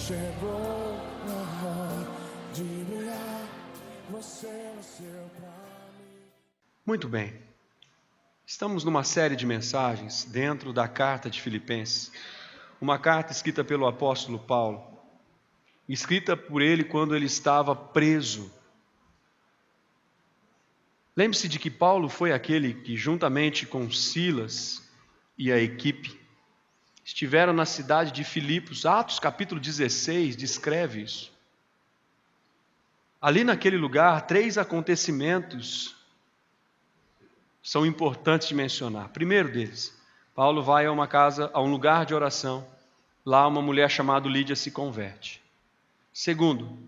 chegou na hora de brilhar. Você nasceu pra mim. Muito bem. Estamos numa série de mensagens dentro da carta de Filipenses. Uma carta escrita pelo apóstolo Paulo. Escrita por ele quando ele estava preso. Lembre-se de que Paulo foi aquele que, juntamente com Silas e a equipe, estiveram na cidade de Filipos. Atos capítulo 16 descreve isso. Ali naquele lugar, 3 acontecimentos são importantes de mencionar. Primeiro deles, Paulo vai a uma casa, a um lugar de oração. Lá uma mulher chamada Lídia se converte. Segundo,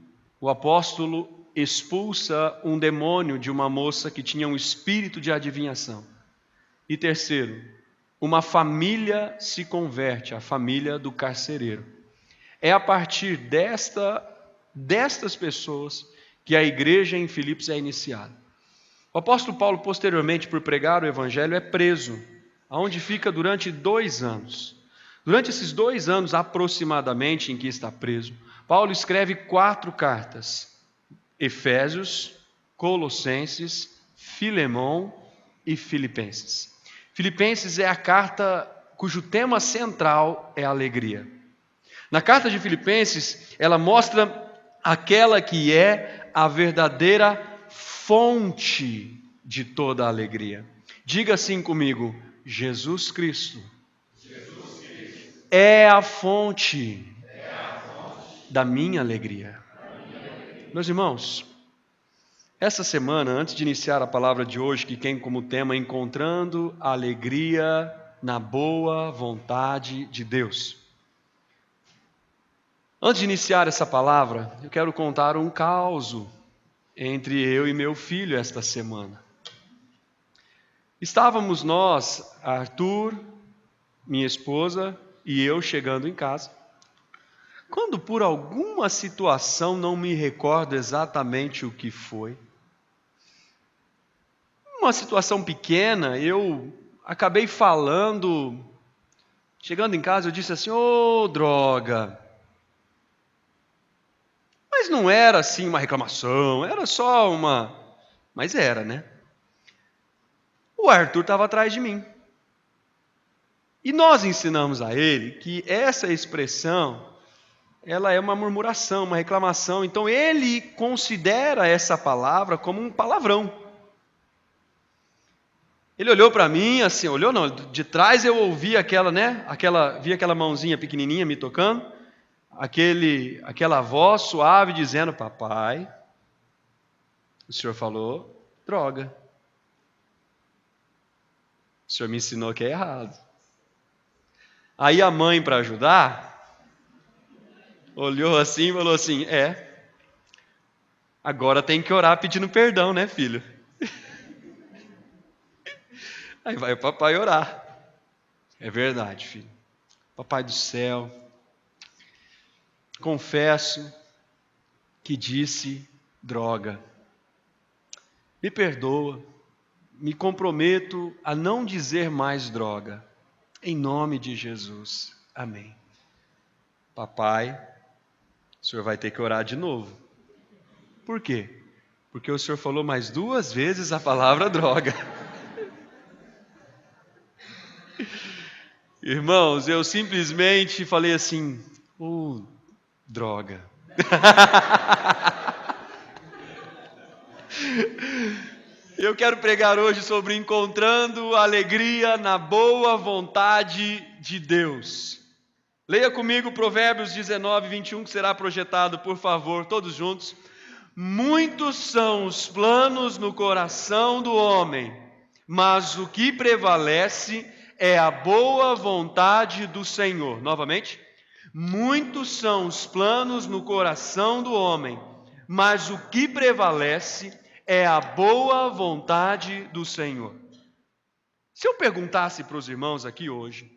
o apóstolo expulsa um demônio de uma moça que tinha um espírito de adivinhação. E terceiro, uma família se converte, a família do carcereiro. É a partir destas pessoas que a igreja em Filipos é iniciada. O apóstolo Paulo, posteriormente, por pregar o evangelho, é preso, onde fica durante 2 anos. Durante esses 2 anos, aproximadamente, em que está preso, Paulo escreve 4 cartas: Efésios, Colossenses, Filemão e Filipenses. Filipenses é a carta cujo tema central é a alegria. Na carta de Filipenses, ela mostra aquela que é a verdadeira fonte de toda a alegria. Diga assim comigo: Jesus Cristo é a fonte da minha alegria. Meus irmãos, essa semana, antes de iniciar a palavra de hoje, que tem como tema Encontrando a Alegria na Boa Vontade de Deus. Antes de iniciar essa palavra, eu quero contar um caso entre eu e meu filho esta semana. Estávamos nós, Arthur, minha esposa e eu chegando em casa, quando por alguma situação, não me recordo exatamente o que foi, uma situação pequena, eu acabei falando, chegando em casa eu disse assim: ô droga. Mas não era assim uma reclamação, era só uma... Mas era, né? O Arthur estava atrás de mim. E nós ensinamos a ele que essa expressão, ela é uma murmuração, uma reclamação. Então ele considera essa palavra como um palavrão. Ele olhou para mim, assim, olhou não, de trás eu ouvi vi aquela mãozinha pequenininha me tocando, aquela voz suave dizendo: papai, o senhor falou droga. O senhor me ensinou que é errado. Aí a mãe, para ajudar, olhou assim e falou assim: agora tem que orar pedindo perdão, né, filho? Aí vai o papai orar. É verdade, filho. Papai do céu, confesso que disse droga. Me perdoa, me comprometo a não dizer mais droga. Em nome de Jesus. Amém. Papai, o senhor vai ter que orar de novo. Por quê? Porque o senhor falou mais 2 vezes a palavra droga. Irmãos, eu simplesmente falei assim: droga. Eu quero pregar hoje sobre encontrando alegria na boa vontade de Deus. Leia comigo Provérbios 19, 21, que será projetado, por favor, todos juntos. Muitos são os planos no coração do homem, mas o que prevalece é a boa vontade do Senhor. Novamente. Muitos são os planos no coração do homem, mas o que prevalece é a boa vontade do Senhor. Se eu perguntasse para os irmãos aqui hoje: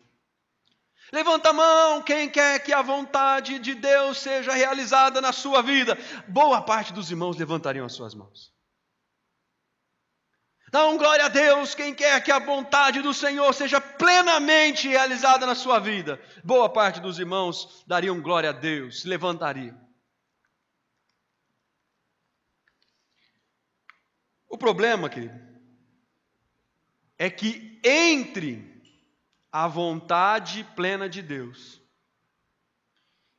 levanta a mão quem quer que a vontade de Deus seja realizada na sua vida, boa parte dos irmãos levantariam as suas mãos. Dá um glória a Deus quem quer que a vontade do Senhor seja plenamente realizada na sua vida. Boa parte dos irmãos dariam glória a Deus, se levantariam. O problema, querido, é que entre a vontade plena de Deus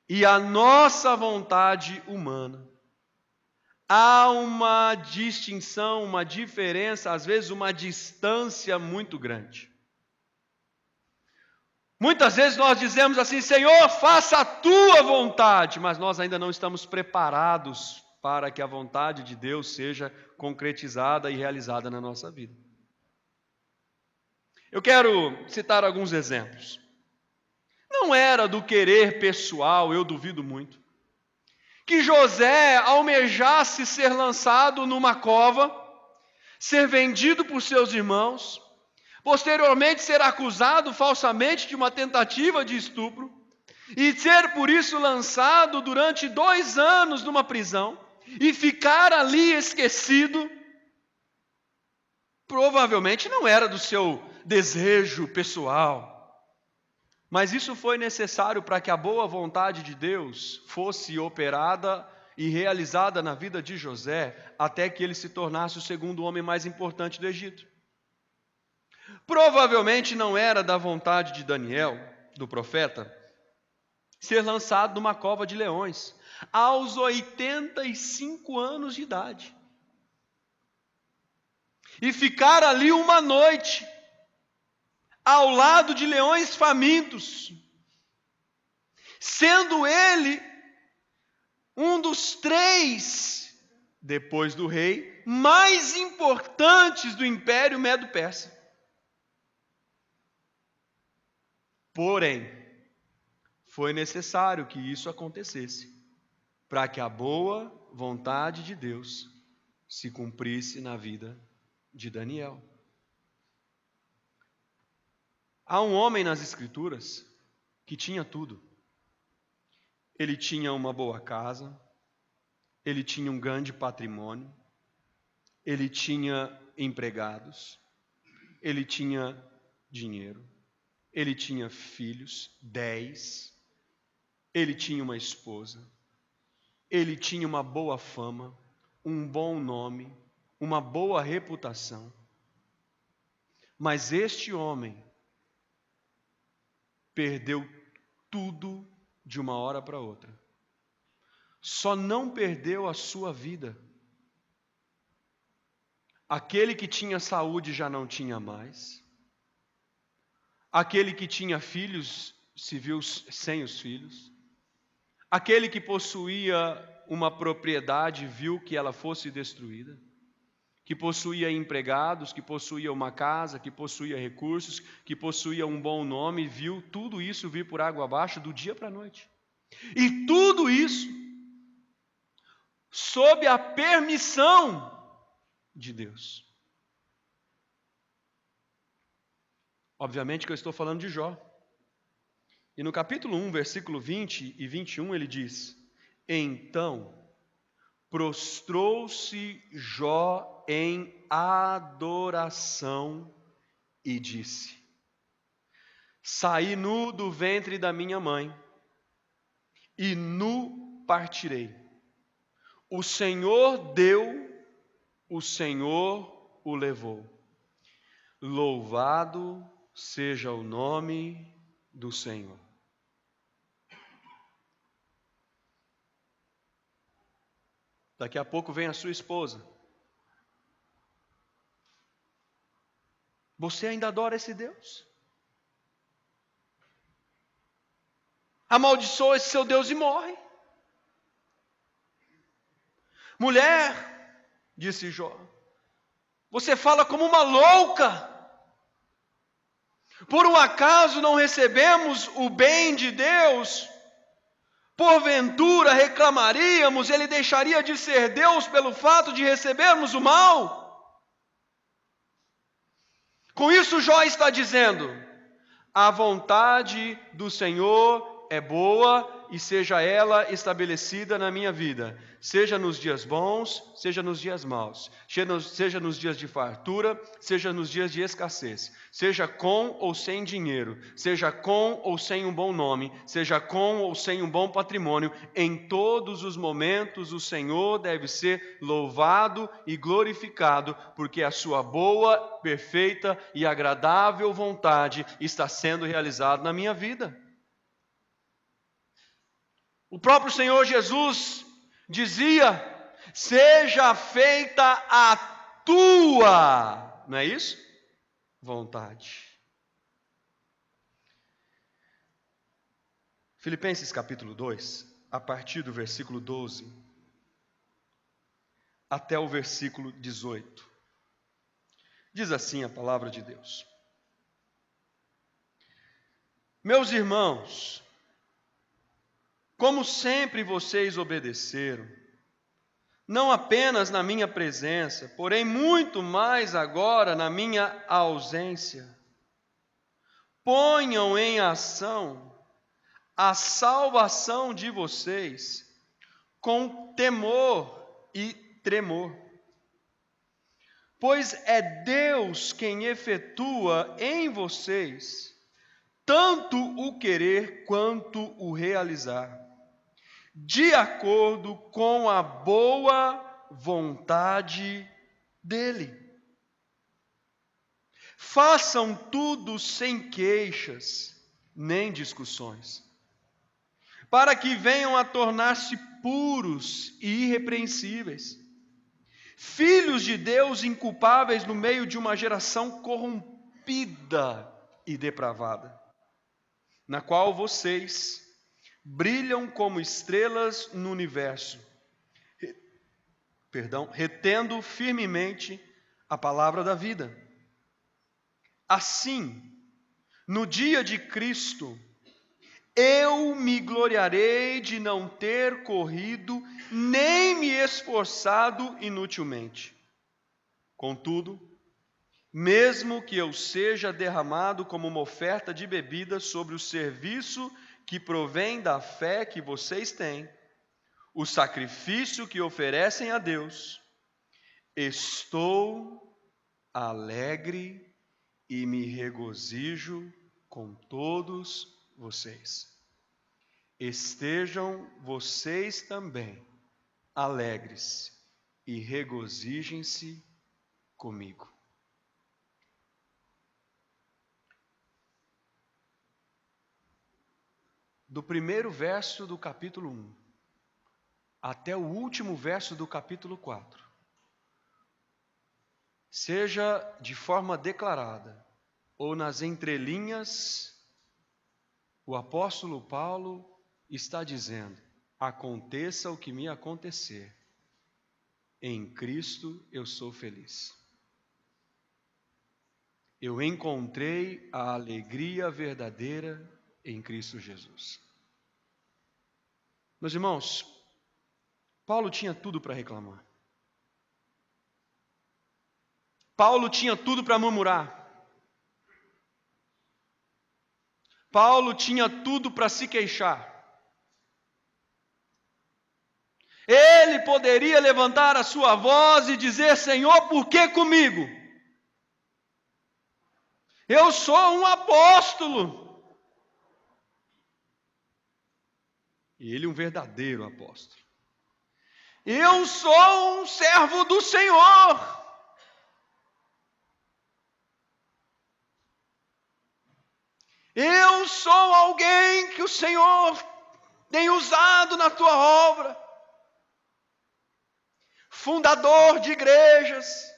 e a nossa vontade humana, há uma distinção, uma diferença, às vezes uma distância muito grande. Muitas vezes nós dizemos assim: Senhor, faça a tua vontade, mas nós ainda não estamos preparados para que a vontade de Deus seja concretizada e realizada na nossa vida. Eu quero citar alguns exemplos. Não era do querer pessoal, eu duvido muito, que José almejasse ser lançado numa cova, ser vendido por seus irmãos, posteriormente ser acusado falsamente de uma tentativa de estupro, e ser por isso lançado durante 2 anos numa prisão, e ficar ali esquecido. Provavelmente não era do seu desejo pessoal, mas isso foi necessário para que a boa vontade de Deus fosse operada e realizada na vida de José, até que ele se tornasse o segundo homem mais importante do Egito. Provavelmente não era da vontade de Daniel, do profeta, ser lançado numa cova de leões, aos 85 anos de idade, e ficar ali uma noite, ao lado de leões famintos, sendo ele um dos 3, depois do rei, mais importantes do Império Medo-Persa. Porém, foi necessário que isso acontecesse, para que a boa vontade de Deus se cumprisse na vida de Daniel. Há um homem nas Escrituras que tinha tudo. Ele tinha uma boa casa, ele tinha um grande patrimônio, ele tinha empregados, ele tinha dinheiro, ele tinha filhos, 10, ele tinha uma esposa, ele tinha uma boa fama, um bom nome, uma boa reputação. Mas este homem perdeu tudo de uma hora para outra. Só não perdeu a sua vida. Aquele que tinha saúde já não tinha mais. Aquele que tinha filhos se viu sem os filhos. Aquele que possuía uma propriedade viu que ela fosse destruída. Que possuía empregados, que possuía uma casa, que possuía recursos, que possuía um bom nome, viu tudo isso vir por água abaixo do dia para a noite. E tudo isso sob a permissão de Deus. Obviamente que eu estou falando de Jó. E no capítulo 1, versículo 20 e 21, ele diz: Então prostrou-se Jó em adoração e disse: Saí nu do ventre da minha mãe, e nu partirei. O Senhor deu, o Senhor o levou. Louvado seja o nome do Senhor. Daqui a pouco vem a sua esposa. Você ainda adora esse Deus? Amaldiçoa esse seu Deus e morre. Mulher, disse Jó, você fala como uma louca. Por um acaso não recebemos o bem de Deus? Porventura reclamaríamos, ele deixaria de ser Deus pelo fato de recebermos o mal? Com isso Jó está dizendo: a vontade do Senhor é boa e seja ela estabelecida na minha vida, seja nos dias bons, seja nos dias maus, seja nos dias de fartura, seja nos dias de escassez, seja com ou sem dinheiro, seja com ou sem um bom nome, seja com ou sem um bom patrimônio, em todos os momentos o Senhor deve ser louvado e glorificado, porque a sua boa, perfeita e agradável vontade está sendo realizada na minha vida. O próprio Senhor Jesus dizia: seja feita a tua, não é isso? Vontade. Filipenses capítulo 2, a partir do versículo 12 até o versículo 18. Diz assim a palavra de Deus: Meus irmãos, como sempre vocês obedeceram, não apenas na minha presença, porém muito mais agora na minha ausência, ponham em ação a salvação de vocês com temor e tremor. Pois é Deus quem efetua em vocês tanto o querer quanto o realizar, de acordo com a boa vontade dele. Façam tudo sem queixas, nem discussões, para que venham a tornar-se puros e irrepreensíveis, filhos de Deus inculpáveis no meio de uma geração corrompida e depravada, na qual vocês brilham como estrelas no universo, retendo firmemente a palavra da vida. Assim, no dia de Cristo, eu me gloriarei de não ter corrido, nem me esforçado inutilmente. Contudo, mesmo que eu seja derramado como uma oferta de bebida sobre o serviço que provém da fé que vocês têm, o sacrifício que oferecem a Deus, estou alegre e me regozijo com todos vocês. Estejam vocês também alegres e regozijem-se comigo. Do primeiro verso do capítulo 1 até o último verso do capítulo 4, seja de forma declarada ou nas entrelinhas, o apóstolo Paulo está dizendo: aconteça o que me acontecer, em Cristo eu sou feliz. Eu encontrei a alegria verdadeira em Cristo Jesus. Meus irmãos, Paulo tinha tudo para reclamar. Paulo tinha tudo para murmurar. Paulo tinha tudo para se queixar. Ele poderia levantar a sua voz e dizer: Senhor, por que comigo? Eu sou um apóstolo. E ele um verdadeiro apóstolo. Eu sou um servo do Senhor. Eu sou alguém que o Senhor tem usado na tua obra. Fundador de igrejas.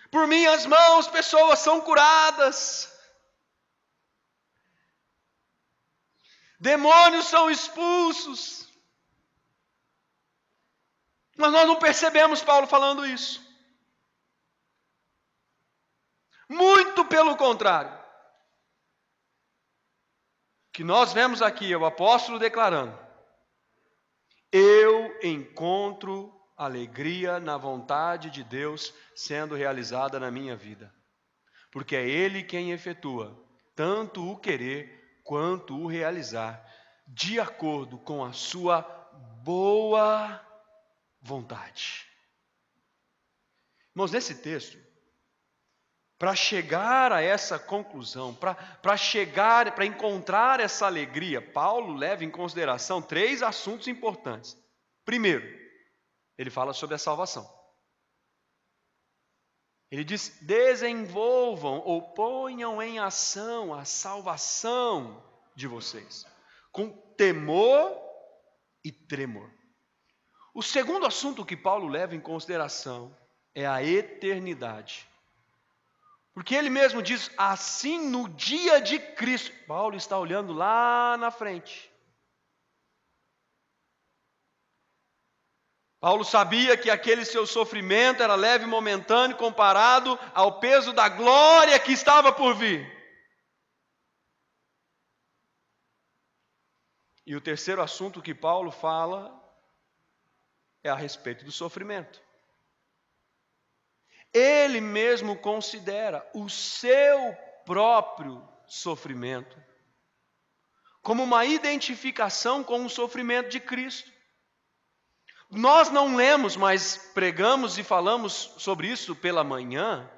Por minhas mãos pessoas são curadas. Demônios são expulsos. Mas nós não percebemos Paulo falando isso. Muito pelo contrário. O que nós vemos aqui é o apóstolo declarando: eu encontro alegria na vontade de Deus sendo realizada na minha vida. Porque é Ele quem efetua tanto o querer quanto o realizar de acordo com a sua boa vontade. Irmãos, nesse texto, para chegar a essa conclusão, para encontrar essa alegria, Paulo leva em consideração 3 assuntos importantes. Primeiro, ele fala sobre a salvação. Ele diz: desenvolvam ou ponham em ação a salvação de vocês, com temor e tremor. O segundo assunto que Paulo leva em consideração é a eternidade. Porque ele mesmo diz, assim no dia de Cristo. Paulo está olhando lá na frente. Paulo sabia que aquele seu sofrimento era leve e momentâneo comparado ao peso da glória que estava por vir. E o terceiro assunto que Paulo fala é a respeito do sofrimento. Ele mesmo considera o seu próprio sofrimento como uma identificação com o sofrimento de Cristo. Nós não lemos, mas pregamos e falamos sobre isso pela manhã,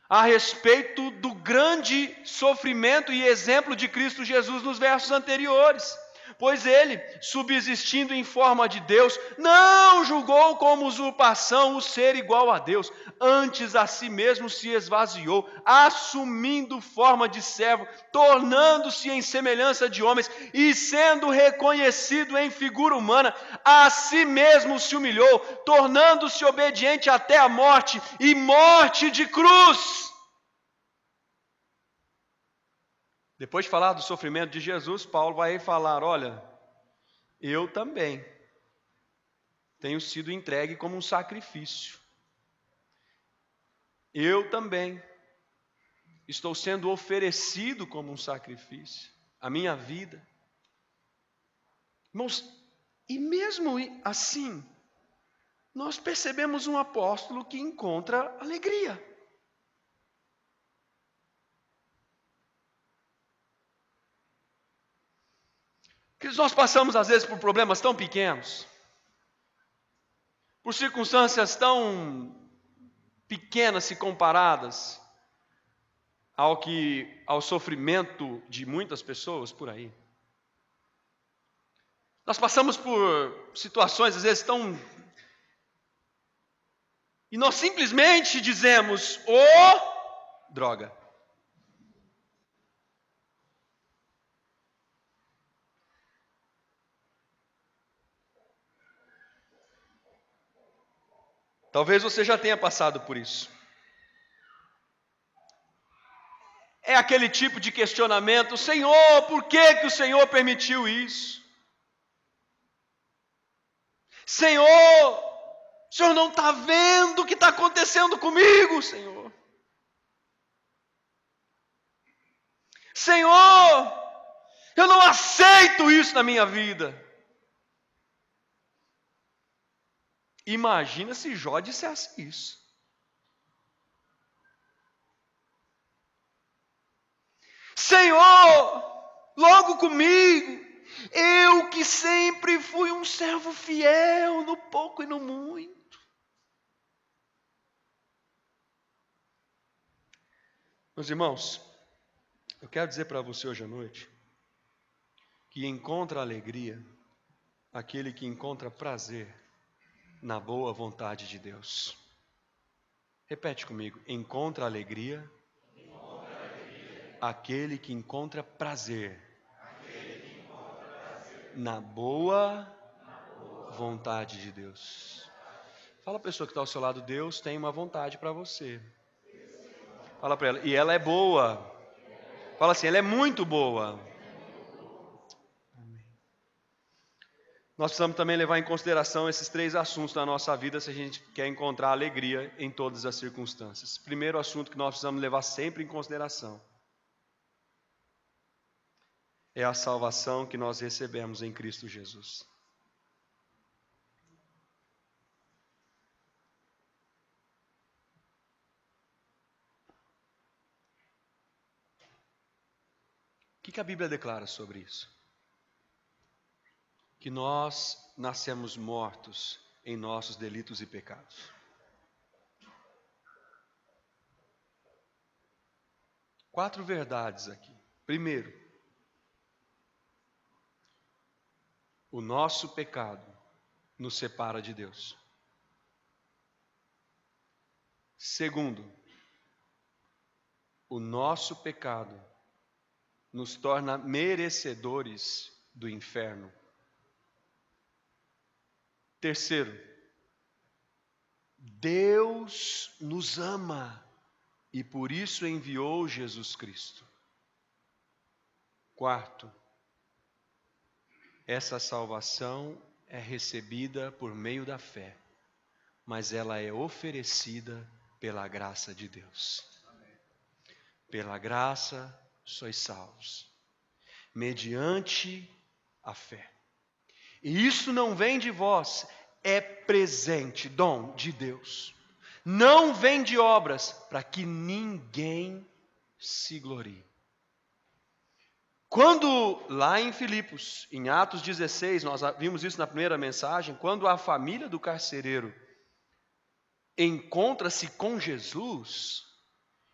a respeito do grande sofrimento e exemplo de Cristo Jesus nos versos anteriores. Pois ele, subsistindo em forma de Deus, não julgou como usurpação o ser igual a Deus, antes a si mesmo se esvaziou, assumindo forma de servo, tornando-se em semelhança de homens e sendo reconhecido em figura humana, a si mesmo se humilhou, tornando-se obediente até a morte e morte de cruz. Depois de falar do sofrimento de Jesus, Paulo vai falar, olha, eu também tenho sido entregue como um sacrifício. Eu também estou sendo oferecido como um sacrifício, a minha vida. Irmãos, e mesmo assim, nós percebemos um apóstolo que encontra alegria. Que nós passamos às vezes por problemas tão pequenos, por circunstâncias tão pequenas se comparadas ao sofrimento de muitas pessoas por aí. Nós passamos por situações às vezes tão... E nós simplesmente dizemos, droga. Talvez você já tenha passado por isso. É aquele tipo de questionamento, Senhor, por que o Senhor permitiu isso? Senhor, o Senhor não está vendo o que está acontecendo comigo, Senhor? Senhor, eu não aceito isso na minha vida. Imagina se Jó dissesse isso. Senhor, logo comigo, eu que sempre fui um servo fiel no pouco e no muito. Meus irmãos, eu quero dizer para você hoje à noite, que encontra alegria aquele que encontra prazer na boa vontade de Deus. Repete comigo, encontra alegria aquele que encontra prazer na boa vontade de Deus. Fala a pessoa que está ao seu lado, Deus tem uma vontade para você. Fala para ela, e ela é boa. Fala assim, ela é muito boa. Amém. Nós precisamos também levar em consideração esses 3 assuntos na nossa vida se a gente quer encontrar alegria em todas as circunstâncias. Primeiro assunto que nós precisamos levar sempre em consideração é a salvação que nós recebemos em Cristo Jesus. O que a Bíblia declara sobre isso? Que nós nascemos mortos em nossos delitos e pecados. Quatro verdades aqui. Primeiro, o nosso pecado nos separa de Deus. Segundo, o nosso pecado nos torna merecedores do inferno. Terceiro, Deus nos ama e por isso enviou Jesus Cristo. Quarto, essa salvação é recebida por meio da fé, mas ela é oferecida pela graça de Deus. Pela graça sois salvos, mediante a fé. E isso não vem de vós, é presente, dom de Deus. Não vem de obras, para que ninguém se glorie. Quando lá em Filipos, em Atos 16, nós vimos isso na primeira mensagem, quando a família do carcereiro encontra-se com Jesus,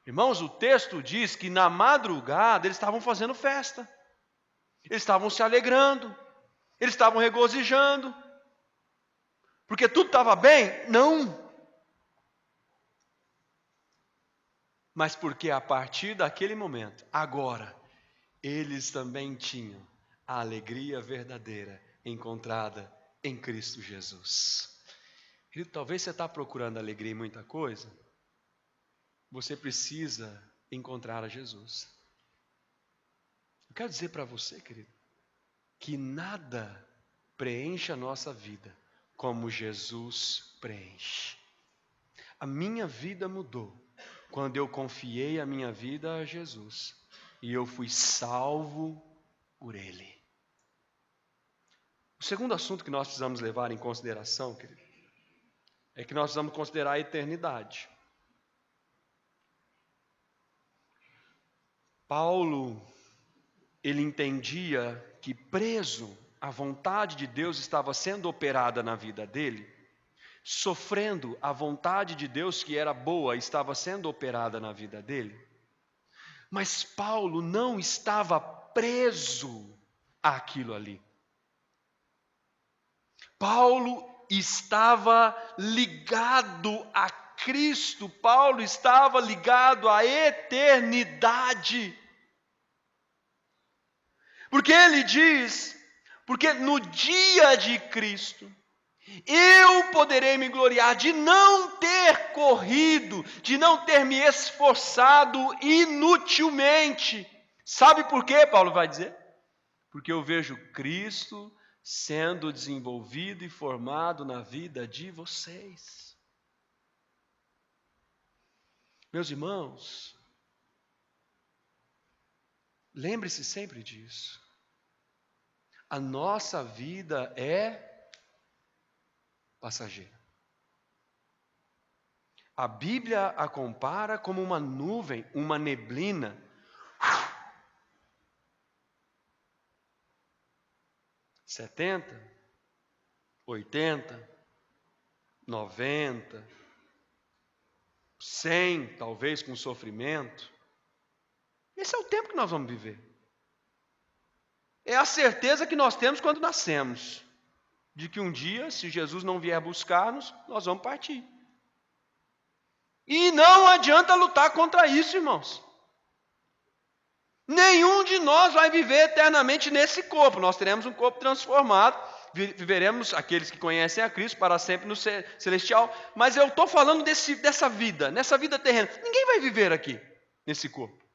irmãos, o texto diz que na madrugada eles estavam fazendo festa, eles estavam se alegrando, eles estavam regozijando, porque tudo estava bem? Não. Mas porque a partir daquele momento, agora, eles também tinham a alegria verdadeira encontrada em Cristo Jesus. Querido, talvez você está procurando alegria em muita coisa. Você precisa encontrar a Jesus. Eu quero dizer para você, querido, que nada preenche a nossa vida como Jesus preenche. A minha vida mudou quando eu confiei a minha vida a Jesus e eu fui salvo por Ele. O segundo assunto que nós precisamos levar em consideração, querido, é que nós precisamos considerar a eternidade. Paulo, ele entendia que preso, a vontade de Deus estava sendo operada na vida dele, sofrendo, a vontade de Deus que era boa estava sendo operada na vida dele. Mas Paulo não estava preso àquilo ali. Paulo estava ligado a Cristo, Paulo estava ligado à eternidade. Porque ele diz, porque no dia de Cristo, eu poderei me gloriar de não ter corrido, de não ter me esforçado inutilmente. Sabe por quê, Paulo vai dizer? Porque eu vejo Cristo sendo desenvolvido e formado na vida de vocês. Meus irmãos, lembre-se sempre disso. A nossa vida é passageira. A Bíblia a compara como uma nuvem, uma neblina. 70, 80, 90, 100, talvez com sofrimento. Esse é o tempo que nós vamos viver. É a certeza que nós temos quando nascemos, de que um dia, se Jesus não vier buscar-nos, nós vamos partir. E não adianta lutar contra isso, irmãos. Nenhum de nós vai viver eternamente nesse corpo. Nós teremos um corpo transformado, viveremos, aqueles que conhecem a Cristo, para sempre no celestial. Mas eu estou falando dessa vida, nessa vida terrena. Ninguém vai viver aqui, nesse corpo.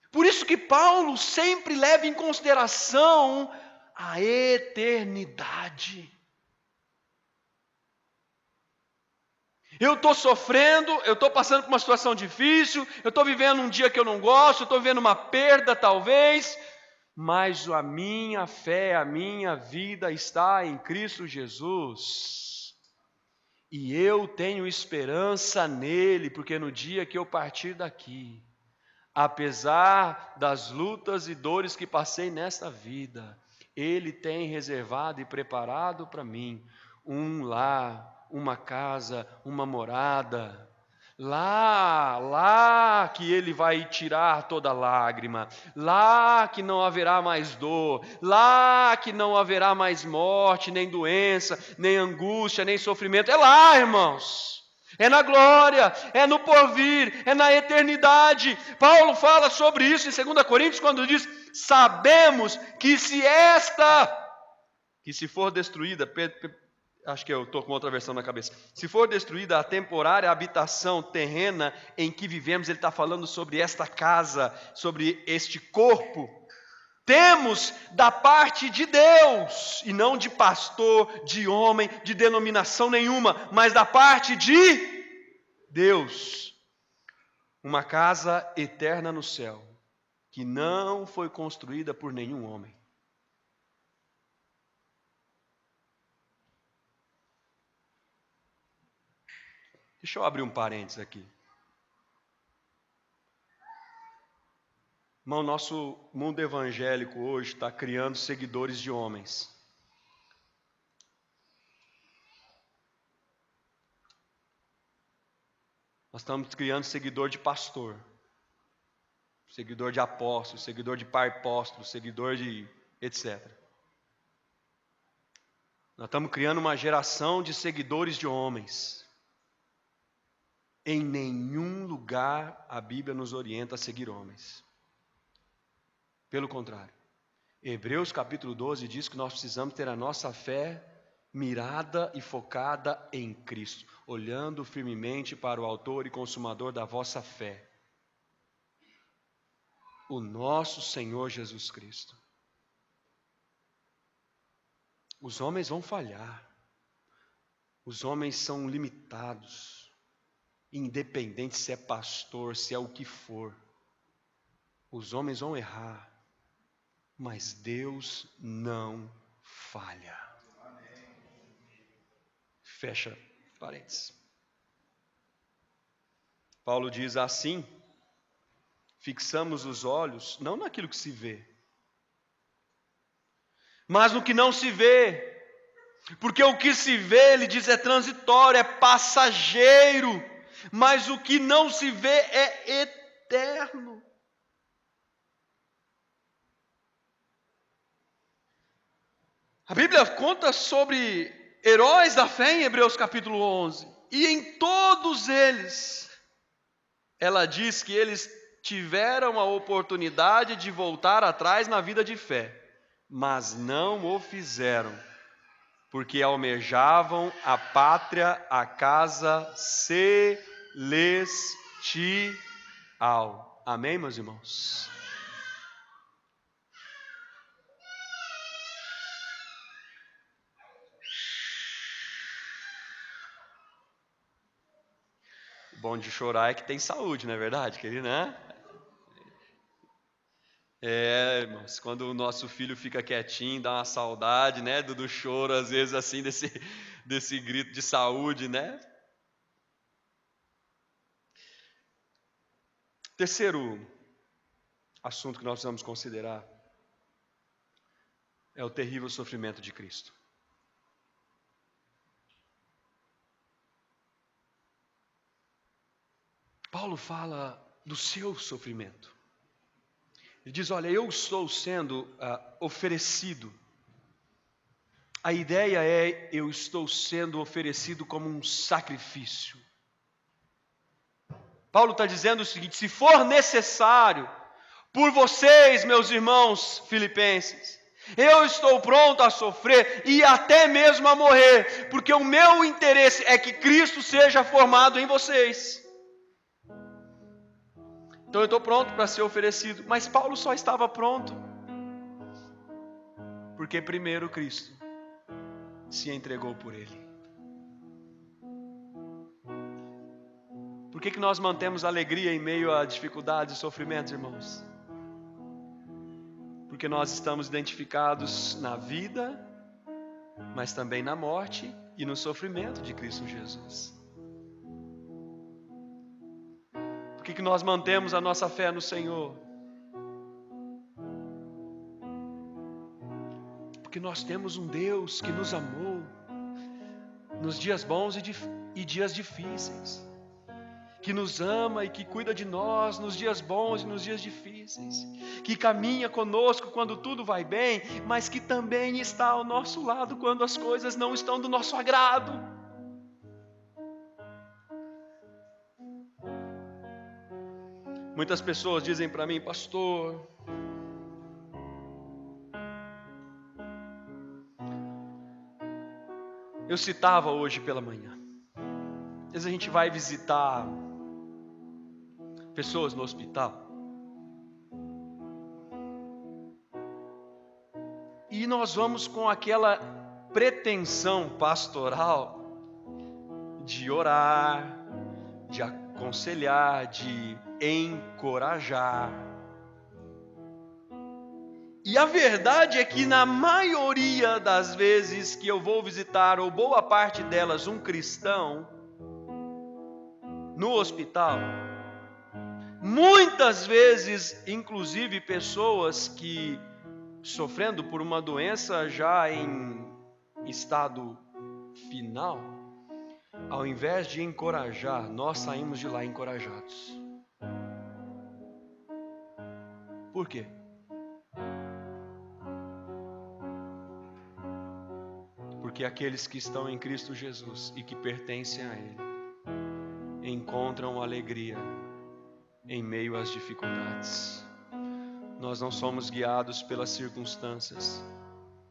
Por isso que Paulo sempre leva em consideração a eternidade. Eu estou sofrendo, eu estou passando por uma situação difícil, eu estou vivendo um dia que eu não gosto, eu estou vivendo uma perda talvez, mas a minha fé, a minha vida está em Cristo Jesus. E eu tenho esperança nele, porque no dia que eu partir daqui, Apesar das lutas e dores que passei nesta vida, Ele tem reservado e preparado para mim um lar, uma casa, uma morada. Lá que Ele vai tirar toda lágrima, lá que não haverá mais dor, lá que não haverá mais morte, nem doença, nem angústia, nem sofrimento. É lá, irmãos. É na glória, é no porvir, é na eternidade. Paulo fala sobre isso em 2 Coríntios quando diz: sabemos que se for destruída, acho que eu estou com outra versão na cabeça, se for destruída a temporária habitação terrena em que vivemos, ele está falando sobre esta casa, sobre este corpo, temos da parte de Deus, e não de pastor, de homem, de denominação nenhuma, mas da parte de Deus, uma casa eterna no céu, que não foi construída por nenhum homem. Deixa eu abrir um parênteses aqui. Irmão, nosso mundo evangélico hoje está criando seguidores de homens. Nós estamos criando seguidor de pastor, seguidor de apóstolo, seguidor de pai apóstolo, seguidor de etc. Nós estamos criando uma geração de seguidores de homens. Em nenhum lugar a Bíblia nos orienta a seguir homens. Pelo contrário, Hebreus capítulo 12 diz que nós precisamos ter a nossa fé mirada e focada em Cristo, olhando firmemente para o autor e consumador da vossa fé, o nosso Senhor Jesus Cristo. Os homens vão falhar, os homens são limitados, independente se é pastor, se é o que for, os homens vão errar, mas Deus não falha. Fecha parênteses. Paulo diz assim: fixamos os olhos não naquilo que se vê, mas no que não se vê. Porque o que se vê, ele diz, é transitório, é passageiro, mas o que não se vê é eterno. A Bíblia conta sobre heróis da fé em Hebreus capítulo 11, e em todos eles, ela diz que eles tiveram a oportunidade de voltar atrás na vida de fé, mas não o fizeram, porque almejavam a pátria, a casa celestial. Amém, meus irmãos? O bom de chorar é que tem saúde, não é verdade, querido, né? Irmãos, quando o nosso filho fica quietinho, dá uma saudade, né, do choro, às vezes assim, desse grito de saúde, né? Terceiro assunto que nós precisamos considerar é o terrível sofrimento de Cristo. Paulo fala do seu sofrimento. Ele diz, olha, eu estou sendo oferecido. A ideia é, eu estou sendo oferecido como um sacrifício. Paulo está dizendo o seguinte, se for necessário, por vocês, meus irmãos filipenses, eu estou pronto a sofrer e até mesmo a morrer, porque o meu interesse é que Cristo seja formado em vocês. Então eu estou pronto para ser oferecido. Mas Paulo só estava pronto porque primeiro Cristo se entregou por ele. Por que nós mantemos alegria em meio a dificuldades e sofrimentos, irmãos? Porque nós estamos identificados na vida, mas também na morte e no sofrimento de Cristo Jesus. Por que nós mantemos a nossa fé no Senhor? Porque nós temos um Deus que nos amou nos dias bons e dias difíceis, que nos ama e que cuida de nós nos dias bons e nos dias difíceis, que caminha conosco quando tudo vai bem, mas que também está ao nosso lado quando as coisas não estão do nosso agrado. Muitas pessoas dizem para mim: pastor, eu citava hoje pela manhã, às vezes a gente vai visitar pessoas no hospital e nós vamos com aquela pretensão pastoral de orar, de aconselhar, de encorajar. E a verdade é que na maioria das vezes que eu vou visitar, ou boa parte delas, um cristão no hospital, muitas vezes, inclusive pessoas que sofrendo por uma doença já em estado final, ao invés de encorajar, nós saímos de lá encorajados. Por quê? Porque aqueles que estão em Cristo Jesus e que pertencem a Ele encontram alegria em meio às dificuldades. Nós não somos guiados pelas circunstâncias,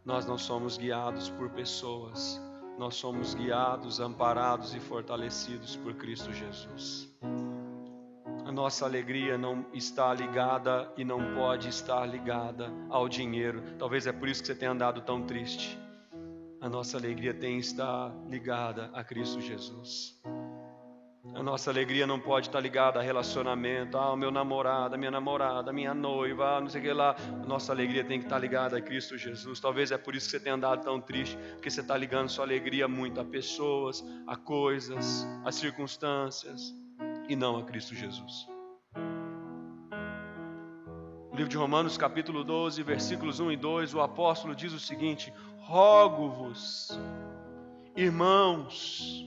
nós não somos guiados por pessoas, nós somos guiados, amparados e fortalecidos por Cristo Jesus. A nossa alegria não está ligada e não pode estar ligada ao dinheiro. Talvez é por isso que você tenha andado tão triste. A nossa alegria tem que estar ligada a Cristo Jesus. A nossa alegria não pode estar ligada a relacionamento. O meu namorado, a minha namorada, a minha noiva, não sei o que lá. A nossa alegria tem que estar ligada a Cristo Jesus. Talvez é por isso que você tenha andado tão triste, porque você está ligando sua alegria muito a pessoas, a coisas, a circunstâncias, e não a Cristo Jesus. No livro de Romanos, capítulo 12, versículos 1 e 2, o apóstolo diz o seguinte: rogo-vos, irmãos,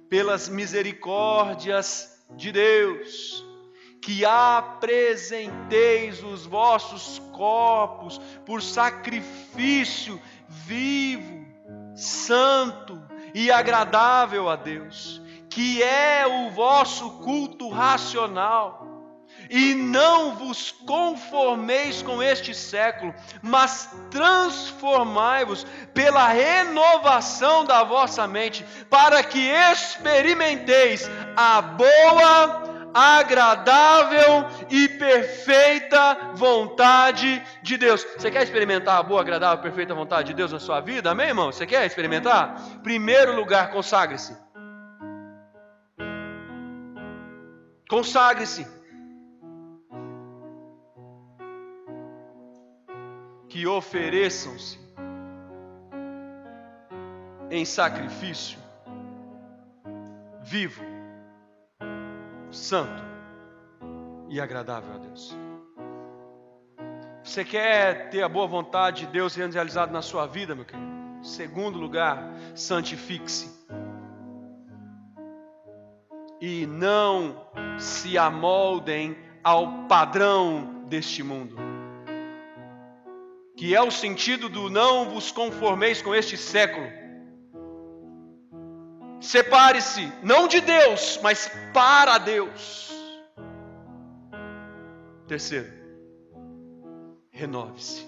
pelas misericórdias de Deus, que apresenteis os vossos corpos por sacrifício vivo, santo e agradável a Deus, que é o vosso culto racional. E não vos conformeis com este século, mas transformai-vos pela renovação da vossa mente, para que experimenteis a boa, agradável e perfeita vontade de Deus. Você quer experimentar a boa, agradável e perfeita vontade de Deus na sua vida? Amém, irmão? Você quer experimentar? Primeiro lugar, consagre-se. Consagre-se. Que ofereçam-se em sacrifício vivo, santo e agradável a Deus. Você quer ter a boa vontade de Deus sendo realizada na sua vida, meu querido? Segundo lugar, santifique-se. E não se amoldem ao padrão deste mundo. Que é o sentido do não vos conformeis com este século. Separe-se, não de Deus, mas para Deus. Terceiro, renove-se.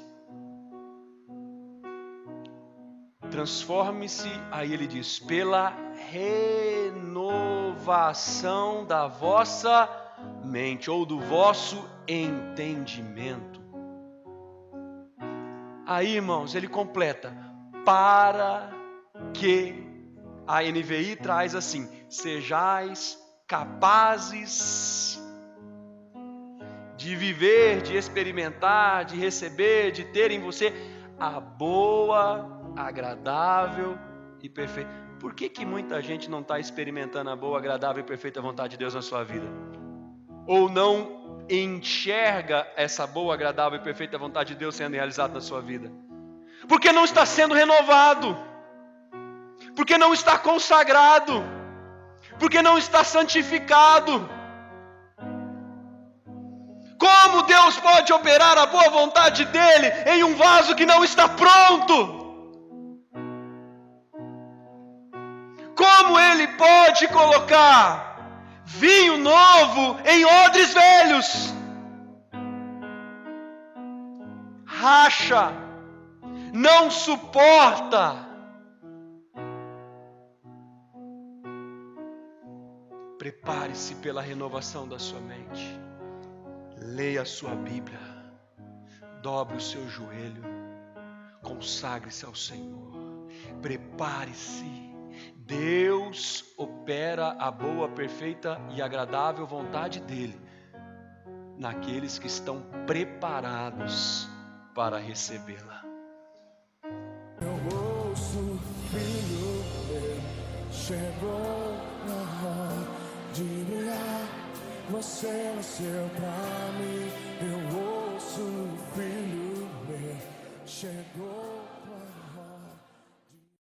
Transforme-se, aí ele diz, pela renovação da vossa mente, ou do vosso entendimento. Aí, irmãos, ele completa, para que, a NVI traz assim, sejais capazes de viver, de experimentar, de receber, de ter em você a boa, agradável e perfeita. Por que muita gente não está experimentando a boa, agradável e perfeita vontade de Deus na sua vida? ou não enxerga essa boa, agradável e perfeita vontade de Deus sendo realizada na sua vida? Porque não está sendo renovado, porque não está consagrado, porque não está santificado. Como Deus pode operar a boa vontade dele em um vaso que não está pronto? Como ele pode colocar vinho novo em odres velhos? Racha, não suporta. Prepare-se pela renovação da sua mente. Leia a sua Bíblia. Dobre o seu joelho. Consagre-se ao Senhor. Prepare-se. Deus opera a boa, perfeita e agradável vontade dele naqueles que estão preparados para recebê-la. Eu ouço, filho meu, chegou na hora de brilhar. Você nasceu pra mim. Eu ouço, filho meu, chegou.